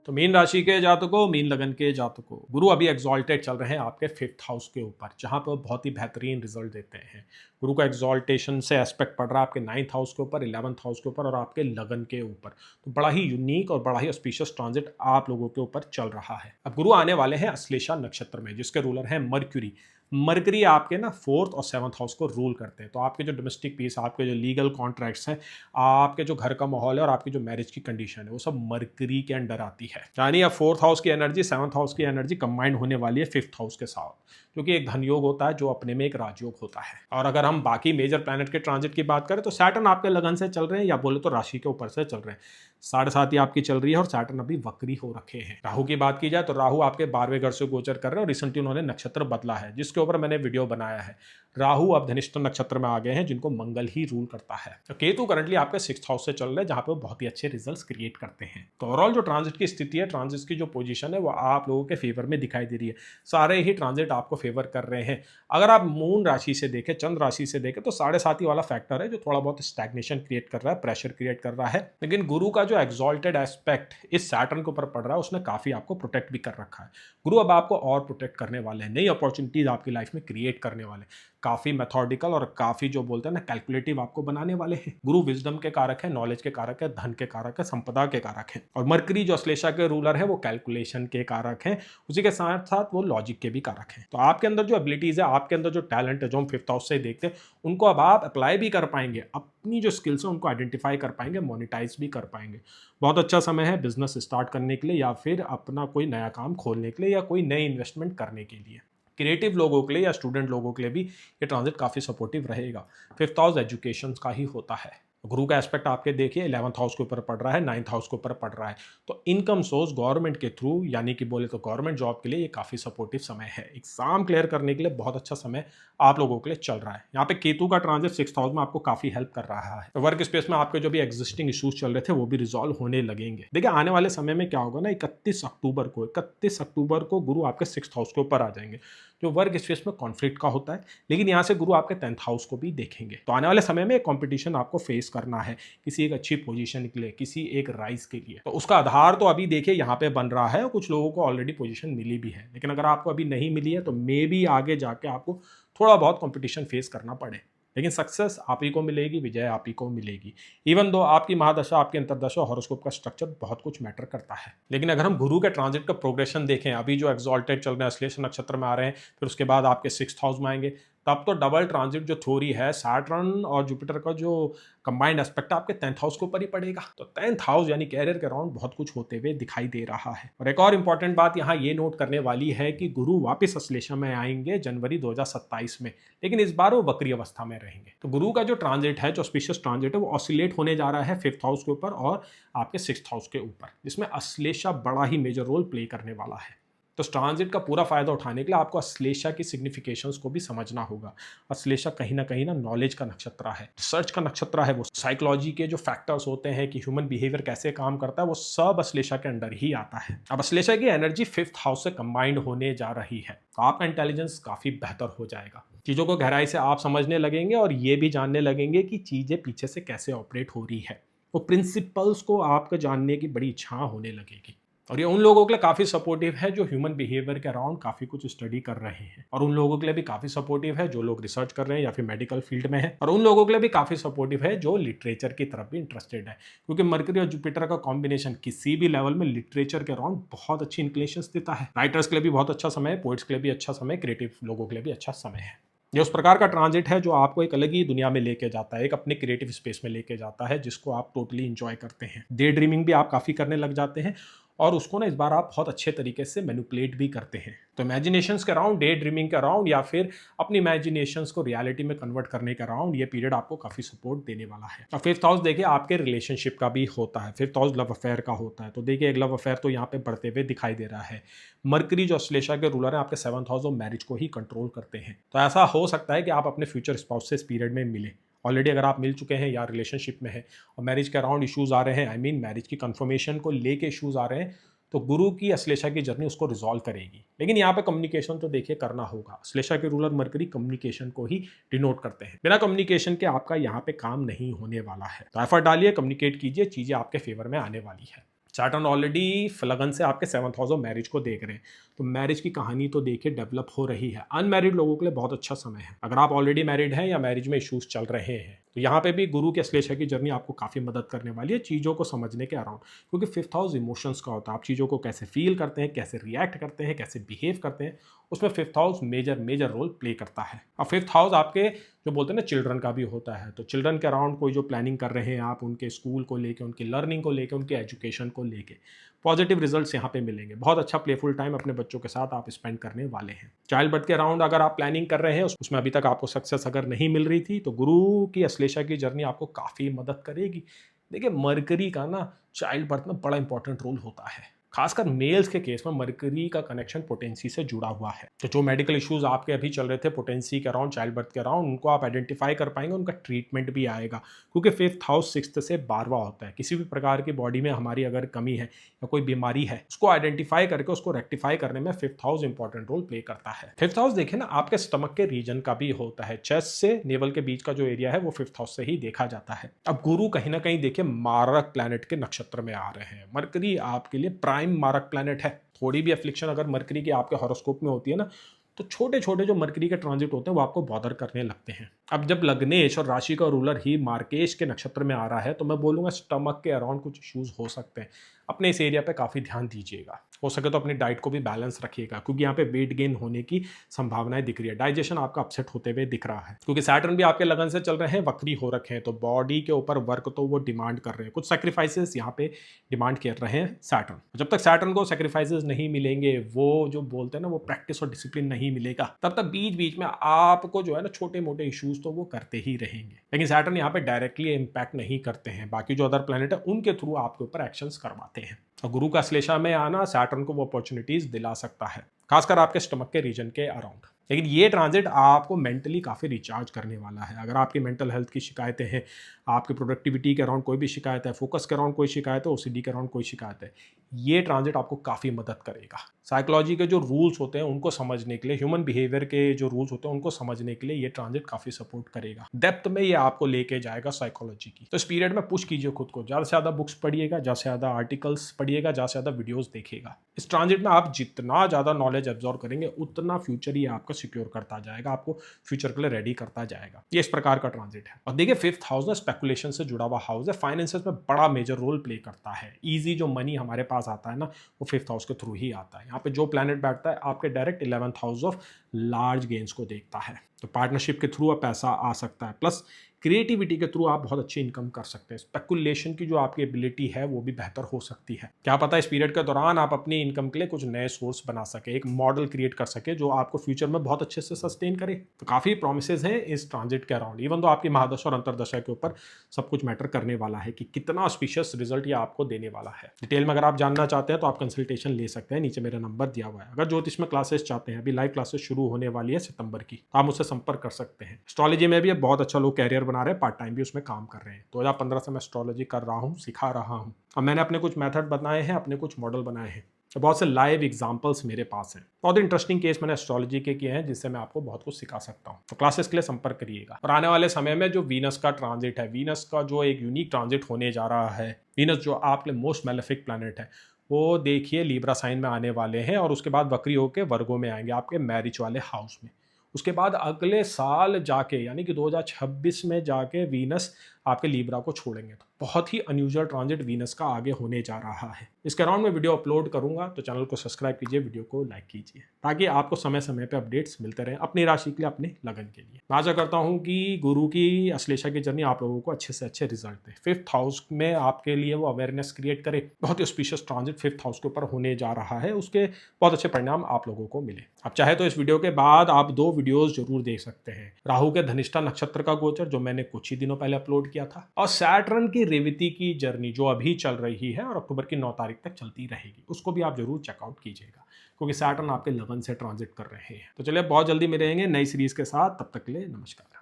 तो मीन राशि के जातकों, मीन लगन के जातकों, गुरु अभी एक्सॉल्टेड चल रहे हैं आपके 5th हाउस के ऊपर, जहां पर बहुत ही बेहतरीन रिजल्ट देते हैं। गुरु का एक्सॉल्टेशन से एस्पेक्ट पड़ रहा है आपके 9th हाउस के ऊपर, 11th हाउस के ऊपर और आपके लगन के ऊपर। तो बड़ा ही यूनिक और बड़ा ही ऑस्पिशियस ट्रांजिट आप लोगों के ऊपर चल रहा है। अब गुरु आने वाले हैं अश्लेषा नक्षत्र में, जिसके रूलर हैं मर्क्यूरी। मर्करी आपके ना 4th और 7th हाउस को रूल करते हैं। तो आपके जो डोमेस्टिक पीस, आपके जो लीगल कॉन्ट्रैक्ट्स हैं, आपके जो घर का माहौल है और आपकी जो मैरिज की कंडीशन है, वो सब मर्करी के अंडर आती है। यानी अब 4th हाउस की एनर्जी 7th हाउस की एनर्जी कंबाइंड होने वाली है 5th हाउस के साथ, क्योंकि एक धन योग होता है जो अपने में एक राजयोग होता है। और अगर हम बाकी मेजर प्लैनेट के ट्रांजिट की बात करें तो सैटर्न आपके लगन से चल रहे हैं, या बोले तो राशि के ऊपर से चल रहे हैं। 7.5 आपकी चल रही है और सैटर्न अभी वक्री हो रखे हैं। राहु की बात की जाए तो राहु आपके 12वें घर से गोचर कर रहे हैं और रिसेंटली उन्होंने नक्षत्र बदला है, जिसके ऊपर मैंने वीडियो बनाया है। राहु अब धनिष्ठा नक्षत्र में आ गए हैं, जिनको मंगल ही रूल करता है। तो केतु करंटली आपके 6th हाउस से चल रहे हैं, जहां पे वो बहुत ही अच्छे रिजल्ट्स क्रिएट करते हैं। तो ओवरऑल जो ट्रांजिट की स्थिति है, ट्रांजिट की जो पोजीशन है, वो आप लोगों के फेवर में दिखाई दे रही है। सारे ही ट्रांजिट आपको फेवर कर रहे हैं। अगर आप मून राशि से देखें, चंद्र राशि से देखें, तो 7.5 वाला फैक्टर है जो थोड़ा बहुत स्टैग्नेशन क्रिएट कर रहा है, प्रेशर क्रिएट कर रहा है। लेकिन गुरु का जो एक्सॉल्टेड एस्पेक्ट इस सैटर्न के ऊपर पड़ रहा है, उसने काफी आपको प्रोटेक्ट भी कर रखा है। गुरु अब आपको और प्रोटेक्ट करने वाले हैं, नई अपॉर्चुनिटीज आपकी लाइफ में क्रिएट करने वाले हैं। काफी मेथोडिकल और काफी जो बोलते हैं ना कैलकुलेटिव आपको बनाने वाले हैं। गुरु विजडम के कारक है, नॉलेज के कारक है, धन के कारक है, संपदा के कारक है। और मरकरी जो अश्लेषा के रूलर है, वो कैलकुलेशन के कारक है, उसी के साथ साथ वो लॉजिक के भी कारक है। तो आपके अंदर जो एबिलिटीज है, आपके अंदर जो टैलेंट है, जो हम 5th हाउस से देखते हैं, उनको अब आप अप्लाई भी कर पाएंगे। अपनी जो स्किल्स है उनको आइडेंटिफाई कर पाएंगे, मोनिटाइज भी कर पाएंगे। बहुत अच्छा समय है बिजनेस स्टार्ट करने के लिए, या फिर अपना कोई नया काम खोलने के लिए, या कोई नई इन्वेस्टमेंट करने के लिए। क्रिएटिव लोगों के लिए या स्टूडेंट लोगों के लिए भी ये ट्रांजिट काफ़ी सपोर्टिव रहेगा। 5th हाउस एजुकेशन का ही होता है। गुरु का एस्पेक्ट आपके देखिए 11th हाउस के ऊपर पड़ रहा है, 9th हाउस के ऊपर पड़ रहा है। तो इनकम सोर्स गवर्नमेंट के थ्रू, यानी कि बोले तो गवर्नमेंट जॉब के लिए ये काफ़ी सपोर्टिव समय है। एग्जाम क्लियर करने के लिए बहुत अच्छा समय आप लोगों के लिए चल रहा है। यहाँ पे केतु का ट्रांजिट 6th हाउस में आपको काफ़ी हेल्प कर रहा है। तो वर्क स्पेस में आपके जो भी एग्जिस्टिंग इशूज चल रहे थे, वो भी रिजॉल्व होने लगेंगे। देखिए आने वाले समय में क्या होगा ना, 31 अक्टूबर को गुरु आपके 6th हाउस के ऊपर आ जाएंगे, जो वर्क स्पेस में कॉन्फ्लिक्ट का होता है। लेकिन यहाँ से गुरु आपके 10th हाउस को भी देखेंगे। तो आने वाले समय में एक कॉम्पिटिशन आपको फेस करना है किसी एक अच्छी पोजीशन के लिए, किसी एक राइज के लिए। तो उसका आधार तो अभी देखिए यहाँ पे बन रहा है, और कुछ लोगों को ऑलरेडी पोजीशन मिली भी है। लेकिन अगर आपको अभी नहीं मिली है तो मे बी आगे जाके आपको थोड़ा बहुत कंपटीशन फेस करना पड़े, लेकिन सक्सेस आप ही को मिलेगी, विजय आप ही को मिलेगी। इवन दो आपकी महादशा, आपकी अंतरदशा, हॉरोस्कोप का स्ट्रक्चर बहुत कुछ मैटर करता है। लेकिन अगर हम गुरु के ट्रांजिट का प्रोग्रेशन देखें, अभी जो एक्सॉल्टेड चल रहे हैं, अश्लेषा नक्षत्र में आ रहे हैं, फिर उसके बाद आपके 6th हाउस में आएंगे, तब तो डबल ट्रांजिट जो थ्योरी है, सैटर्न और जुपिटर का जो कंबाइंड एस्पेक्ट आपके 10th हाउस के ऊपर ही पड़ेगा। तो 10th हाउस यानी कैरियर के अराउंड बहुत कुछ होते हुए दिखाई दे रहा है। और एक और इंपॉर्टेंट बात यहाँ ये नोट करने वाली है कि गुरु वापस अश्लेषा में आएंगे जनवरी 2027 में, लेकिन इस बार वो वक्री अवस्था में रहेंगे। तो गुरु का जो ट्रांजिट है, जो ऑस्पिशियस ट्रांजिट है, वो ऑसिलेट होने जा रहा है 5th हाउस के ऊपर और आपके 6th हाउस के ऊपर, जिसमें अश्लेषा बड़ा ही मेजर रोल प्ले करने वाला है। तो ट्रांजिट का पूरा फायदा उठाने के लिए आपको अश्लेषा की सिग्निफिकेशंस को भी समझना होगा। अश्लेषा कहीं ना नॉलेज का नक्षत्र है, रिसर्च का नक्षत्र है। वो साइकोलॉजी के जो फैक्टर्स होते हैं कि ह्यूमन बिहेवियर कैसे काम करता है, वो सब अश्लेषा के अंडर ही आता है। अब अश्लेषा की एनर्जी 5th हाउस से कंबाइंड होने जा रही है, तो आपका इंटेलिजेंस काफी बेहतर हो जाएगा। चीजों को गहराई से आप समझने लगेंगे और ये भी जानने लगेंगे कि चीजें पीछे से कैसे ऑपरेट हो रही है। वो प्रिंसिपल्स को आपको जानने की बड़ी इच्छा होने लगेगी। और ये उन लोगों के लिए काफ़ी सपोर्टिव है जो ह्यूमन बिहेवियर के अराउंड काफ़ी कुछ स्टडी कर रहे हैं, और उन लोगों के लिए भी काफ़ी सपोर्टिव है जो लोग रिसर्च कर रहे हैं या फिर मेडिकल फील्ड में है, और उन लोगों के लिए भी काफ़ी सपोर्टिव है जो लिटरेचर की तरफ भी इंटरेस्टेड है, क्योंकि मरकरी और जुपिटर का कॉम्बिनेशन किसी भी लेवल में लिटरेचर के अराउंड बहुत अच्छी इंक्लिनेशंस देता है। राइटर्स के लिए भी बहुत अच्छा समय है, पोइट्स के लिए भी अच्छा समय, क्रिएटिव लोगों के लिए भी अच्छा समय है। ये उस प्रकार का ट्रांजिट है जो आपको एक अलग ही दुनिया में लेके जाता है, एक अपने क्रिएटिव स्पेस में लेके जाता है, जिसको आप टोटली इंजॉय करते हैं। डे ड्रीमिंग भी आप काफ़ी करने लग जाते हैं, और उसको ना इस बार आप बहुत अच्छे तरीके से मैनिपुलेट भी करते हैं। तो इमेजिनेशंस के अराउंड, डे ड्रीमिंग के अराउंड, या फिर अपनी इमेजिनेशंस को रियलिटी में कन्वर्ट करने के अराउंड ये पीरियड आपको काफ़ी सपोर्ट देने वाला है। और 5th हाउस देखिए आपके रिलेशनशिप का भी होता है, 5th हाउस लव अफेयर का होता है। तो देखिए एक लव अफेयर तो यहाँ पे बढ़ते हुए दिखाई दे रहा है। मरकरी जो अश्लेषा के रूलर है, आपके 7th हाउस और मैरिज को ही कंट्रोल करते हैं। तो ऐसा हो सकता है कि आप अपने फ्यूचर स्पाउस से इस पीरियड में मिले। ऑलरेडी अगर आप मिल चुके हैं या रिलेशनशिप में है और मैरिज के अराउंड इश्यूज आ रहे हैं, आई मीन मैरिज की कंफर्मेशन को लेके इश्यूज आ रहे हैं, तो गुरु की अश्लेषा की जर्नी उसको रिजॉल्व करेगी। लेकिन यहाँ पे कम्युनिकेशन तो देखिए करना होगा। अश्लेषा के रूलर मरकरी कम्युनिकेशन को ही डिनोट करते हैं। बिना कम्युनिकेशन के आपका यहाँ पे काम नहीं होने वाला है। तो एफर्ट डालिए, कम्युनिकेट कीजिए, चीजें आपके फेवर में आने वाली है। सैटर्न ऑलरेडी लगन से आपके 7th हाउस ऑफ मैरिज को देख रहे हैं, तो मैरिज की कहानी तो देखिए डेवलप हो रही है। अनमैरिड लोगों के लिए बहुत अच्छा समय है। अगर आप ऑलरेडी मैरिड हैं या मैरिज में इश्यूज चल रहे हैं, तो यहाँ पे भी गुरु के अश्लेषा की जर्नी आपको काफ़ी मदद करने वाली है चीज़ों को समझने के अराउंड, क्योंकि 5th हाउस इमोशंस का होता है। आप चीज़ों को कैसे फील करते हैं, कैसे रिएक्ट करते हैं, कैसे बिहेव करते हैं, उसमें 5th house major role play करता है। अब 5th हाउस आपके जो बोलते हैं ना चिल्ड्रन का भी होता है, तो चिल्ड्रन के अराउंड कोई जो प्लानिंग कर रहे हैं आप, उनके स्कूल को लेके, उनकी लर्निंग को लेके, उनके एजुकेशन को लेके पॉजिटिव रिजल्ट्स यहाँ पे मिलेंगे। बहुत अच्छा प्लेफुल टाइम अपने बच्चों के साथ आप स्पेंड करने वाले हैं। चाइल्ड बर्थ के अराउंड अगर आप प्लानिंग कर रहे हैं, उसमें अभी तक आपको सक्सेस अगर नहीं मिल रही थी, तो गुरु की अश्लेषा की जर्नी आपको काफ़ी मदद करेगी। देखिए मरकरी का ना चाइल्ड बर्थ में बड़ा इंपॉर्टेंट रोल होता है, खासकर मेल्स के केस में मरकरी का कनेक्शन पोटेंसी से जुड़ा हुआ है। तो जो मेडिकल इश्यूज आपके अभी चल रहे थे पोटेंसी के अराउंड, चाइल्ड बर्थ के अराउंड, उनको आप आइडेंटिफाई कर पाएंगे, उनका ट्रीटमेंट भी आएगा, क्योंकि 5th हाउस 6th से 12वां होता है। किसी भी प्रकार की बॉडी में हमारी अगर कमी है या कोई बीमारी है, उसको आइडेंटिफाई करके उसको रेक्टिफाई करने में 5th house important role play करता है। 5th हाउस देखिए ना आपके स्टमक के रीजन का भी होता है। चेस्ट से नेवल के बीच का जो एरिया है वो 5th हाउस से ही देखा जाता है। अब गुरु कहीं ना कहीं देखिए मारक प्लैनेट के नक्षत्र में आ रहे हैं। मरकरी आपके लिए प्राइम मारक प्लैनेट है। थोड़ी भी एफ्लिक्शन अगर मरकरी की आपके हॉरोस्कोप में होती है ना, तो छोटे छोटे जो मरकरी के ट्रांजिट होते हैं वो आपको बॉदर करने लगते हैं। अब जब लग्नेश और राशि का रूलर ही मार्केश के नक्षत्र में आ रहा है, तो मैं बोलूँगा स्टमक के अराउंड कुछ इश्यूज हो सकते हैं। अपने इस एरिया पे काफ़ी ध्यान दीजिएगा। हो सके तो अपनी डाइट को भी बैलेंस रखिएगा, क्योंकि यहाँ पे वेट गेन होने की संभावनाएं दिख रही है। डाइजेशन आपका अपसेट होते हुए दिख रहा है, क्योंकि सैटर्न भी आपके लगन से चल रहे हैं, वक्री हो रखे हैं, तो बॉडी के ऊपर वर्क तो वो डिमांड कर रहे हैं। कुछ सेक्रीफाइसेस यहाँ पे डिमांड कर रहे हैं सैटर्न। जब तक सैटर्न को सेक्रीफाइसेस नहीं मिलेंगे, वो जो बोलते हैं ना वो प्रैक्टिस और डिसिप्लिन नहीं मिलेगा, तब तक बीच बीच में आपको जो है ना छोटे मोटे इश्यूज तो वो करते ही रहेंगे। लेकिन सैटर्न यहाँ पे डायरेक्टली इम्पैक्ट नहीं करते हैं, बाकी जो अदर प्लैनेट है उनके थ्रू आपके ऊपर एक्शंस करवाते हैं। और गुरु का अश्लेषा में आना सैटर्न को वो अपॉर्चुनिटीज दिला सकता है, खासकर आपके स्टमक के रीजन के अराउंड। लेकिन ये ट्रांजिट आपको मेंटली काफ़ी रिचार्ज करने वाला है। अगर आपकी मेंटल हेल्थ की शिकायतें हैं, आपकी प्रोडक्टिविटी के अराउंड कोई भी शिकायत है, फोकस के अराउंड कोई शिकायत है, ओसीडी के अराउंड कोई शिकायत है, ये ट्रांजिट आपको काफ़ी मदद करेगा। साइकोलॉजी के जो रूल्स होते हैं उनको समझने के लिए, ह्यूमन बिहेवियर के जो रूल्स होते हैं उनको समझने के लिए ये ट्रांजिट काफ़ी सपोर्ट करेगा। डेप्थ में ये आपको लेके जाएगा साइकोलॉजी की। तो इस पीरियड में पुश कीजिए खुद को, ज़्यादा से ज़्यादा बुक्स पढ़िएगा, ज़्यादा से ज़्यादा आर्टिकल्स पढ़िएगा, ज़्यादा से ज़्यादा वीडियोज़ देखिएगा। इस ट्रांजिट में आप जितना ज़्यादा नॉलेज एब्जॉर्व करेंगे उतना फ्यूचर ही आपका सिक्योर करता जाएगा, आपको फ्यूचर के लिए रेडी करता जाएगा। ये इस प्रकार का ट्रांजिट है। और देखिए 5th हाउस ना स्पेकुलेशन से जुड़ा हुआ हाउस है, फाइनेंसेस में बड़ा मेजर रोल प्ले करता है। ईजी जो मनी हमारे पास आता है ना वो 5th हाउस के थ्रू ही आता है। यहाँ पे जो प्लैनेट बैठता है आपके direct 11th house of large gains को देखता है, तो पार्टनरशिप के थ्रू पैसा आ सकता है, प्लस क्रिएटिविटी के थ्रू आप बहुत अच्छी इनकम कर सकते हैं। स्पेकुलेशन की जो आपकी एबिलिटी है वो भी बेहतर हो सकती है। क्या पता इस पीरियड के दौरान आप अपनी इनकम के लिए कुछ नए सोर्स बना सके, एक मॉडल क्रिएट कर सके जो आपको फ्यूचर में बहुत अच्छे से सस्टेन करे। तो काफ़ी प्रोमिसेस हैं इस ट्रांजिट के अराउंड। इवन तो आपकी महादशा और अंतरदशा के ऊपर सब कुछ मैटर करने वाला है कि कितना ऑस्पिशियस रिजल्ट ये आपको देने वाला है। डिटेल में अगर आप जानना चाहते हैं तो आप कंसल्टेशन ले सकते हैं, नीचे मेरा नंबर दिया हुआ है। अगर ज्योतिष में क्लासेस चाहते हैं, अभी लाइव क्लासेस शुरू होने वाली है सितंबर की, तो आप मुझसे संपर्क कर सकते हैं। एस्ट्रोलॉजी में भी बहुत अच्छा लोग कैरियर बना रहे हैं, पार्ट टाइम भी उसमें काम कर रहे हैं। 2015 से मैं एस्ट्रोलॉजी कर रहा हूँ, सिखा रहा हूँ, और मैंने अपने कुछ मेथड बनाए हैं, अपने कुछ मॉडल बनाए हैं, तो बहुत से लाइव एग्जांपल्स मेरे पास हैं। बहुत इंटरेस्टिंग केस मैंने एस्ट्रोलॉजी के किए हैं जिससे मैं आपको बहुत कुछ सिखा सकता हूँ। तो क्लासेस के लिए संपर्क करिएगा। और आने वाले समय में जो वीनस का ट्रांजिट है, वीनस का जो एक यूनिक ट्रांजिट होने जा रहा है, वीनस जो आपके लिए मोस्ट मैलेफिक प्लैनेट है, वो देखिए लिब्रा साइन में आने वाले हैं, और उसके बाद वक्री होकर वर्गो में आएंगे आपके मैरिज वाले हाउस में। उसके बाद अगले साल जाके यानी कि 2026 में जाके वीनस आपके लिब्रा को छोड़ेंगे। तो बहुत ही अनयूजुअल ट्रांजिट वीनस का आगे होने जा रहा है। इसके अराउंड में वीडियो अपलोड करूंगा, तो चैनल को सब्सक्राइब कीजिए, वीडियो को लाइक कीजिए, ताकि आपको समय समय पे अपडेट्स मिलते रहें अपनी राशि के लिए, अपने लगन के लिए। मैं आशा करता हूं कि गुरु की अश्लेषा की जर्नी आप लोगों को अच्छे से अच्छे रिजल्ट दे। 5th हाउस में आपके लिए वो अवेयरनेस क्रिएट करे। बहुत ही ऑस्पिशियस ट्रांजिट 5th हाउस के ऊपर होने जा रहा है, उसके बहुत अच्छे परिणाम आप लोगों को मिले। आप चाहे तो इस वीडियो के बाद आप 2 वीडियोस जरूर देख सकते हैं। राहु के धनिष्ठा नक्षत्र का गोचर जो मैंने कुछ ही दिनों पहले अपलोड किया था, और सैटर्न की रेवती की जर्नी जो अभी चल रही है और अक्टूबर की 9 तारीख तक चलती रहेगी, उसको भी आप जरूर चेकआउट कीजिएगा, क्योंकि सैटर्न आपके लगन से ट्रांजिट कर रहे हैं। तो चलिए बहुत जल्दी मिलेंगे नई सीरीज के साथ, तब तक के लिए नमस्कार।